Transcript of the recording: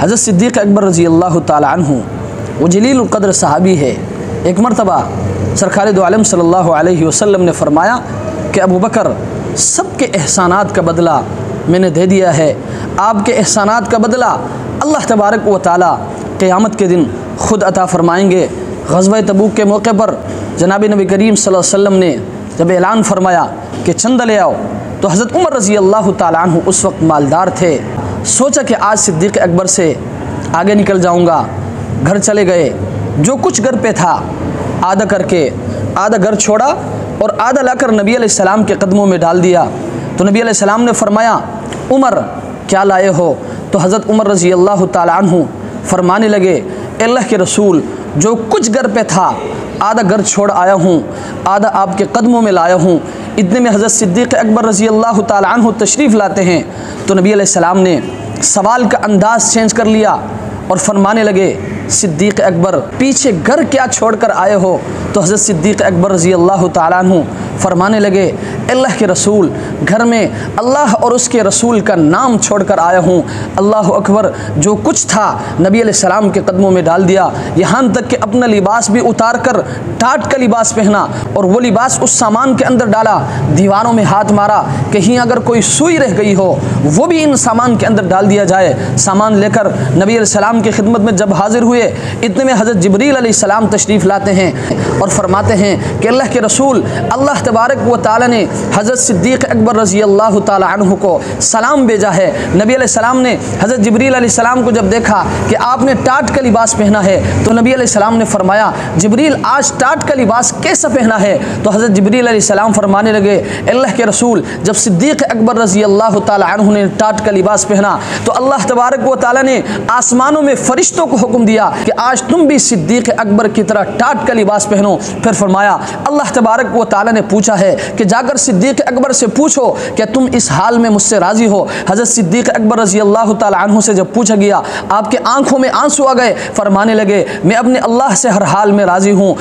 हज़रत सिद्दीक़ अकबर रज़ी अल्लाह ताला अन्हु वो जलील क़द्र सहाबी है। एक मरतबा सरकार दो आलम सल्लल्लाहु अलैहि वसल्लम ने फरमाया कि अबू बकर, सबके एहसानात का बदला मैंने दे दिया है, आपके एहसानात का बदला अल्लाह तबारक व ताला क़यामत के दिन ख़ुद अता फ़रमाएँगे। ग़ज़वा तबूक के मौके पर जनाब नबी करीम सल्लल्लाहु अलैहि वसल्लम ने जब ऐलान फरमाया कि चंदा ले आओ, तो हज़रत उमर रज़ी अल्लाह ताला अन्हु उस वक्त मालदार थे। सोचा कि आज सिद्दीक़ अकबर से आगे निकल जाऊंगा। घर चले गए, जो कुछ घर पे था आधा करके आधा घर छोड़ा और आधा लाकर नबी अलैहिस्सलाम के कदमों में डाल दिया। तो नबी अलैहिस्सलाम ने फरमाया, उमर क्या लाए हो? तो हज़रत उमर रज़ी अल्लाह ताला अन्हु फरमाने लगे, अल्लाह के रसूल, जो कुछ घर पे था आधा घर छोड़ आया हूँ, आधा आपके कदमों में लाया हूँ। इतने में हज़रत सिद्दीक़ अकबर रज़ी अल्लाह ताला अन्हु तशरीफ़ लाते हैं। तो नबी अलैहिस्सलाम ने सवाल का अंदाज़ चेंज कर लिया और फरमाने लगे, सिद्दीक़ अकबर, पीछे घर क्या छोड़ कर आए हो? तो हज़रत सिद्दीक़ अकबर रज़ी अल्लाह ताला अन्हु फरमाने लगे, अल्लाह के रसूल, घर में अल्लाह और उसके रसूल का नाम छोड़ कर आया हूँ। अल्लाह अकबर, जो कुछ था नबी अलैहिस्सलाम के कदमों में डाल दिया, यहाँ तक कि अपना लिबास भी उतार कर टाट का लिबास पहना और वो लिबास उस सामान के अंदर डाला। दीवारों में हाथ मारा, कहीं अगर कोई सुई रह गई हो वो भी इन सामान के अंदर डाल दिया जाए। सामान लेकर नबी अलैहिस्सलाम की खिदमत में जब हाजिर हुए, इतने में हज़रत जिब्रील अलैहिस्सलाम तशरीफ़ लाते हैं और फरमाते हैं कि अल्लाह के रसूल, अल्लाह तबारक व ताला ने हज़रत सिद्दीक़ अकबर रज़ी अल्लाह ताला अन्हु को सलाम भेजा है। नबी अलैहिस्सलाम ने हज़रत जिब्रील अलैहिस्सलाम को जब देखा कि आपने टाट का लिबास पहना है, तो नबी अलैहिस्सलाम ने फरमाया, जिब्रील, आज टाट का लिबास कैसा पहना है? तो हज़रत जिब्रील अलैहिस्सलाम फरमाने लगे, अल्लाह के रसूल, जब सिद्दीक़ अकबर रज़ी अल्लाह ताला अन्हु ने टाट का लिबास पहना तो अल्लाह तबारक व ताला ने आसमानों में फ़रिश्तों को हुक्म दिया कि आज तुम भी सिद्दीक़ अकबर की तरह टाट का लिबास पहनो। फिर फरमाया, अल्लाह तबारक व ताला ने पूछा है कि जाकर सिद्दीक़ अकबर से पूछो कि तुम इस हाल में मुझसे राज़ी हो? हज़रत सिद्दीक़ अकबर रज़ी अल्लाह ताला अन्हु से जब पूछा गया, आपके आंखों में आंसू आ गए। फरमाने लगे, मैं अपने अल्लाह से हर हाल में राज़ी हूँ।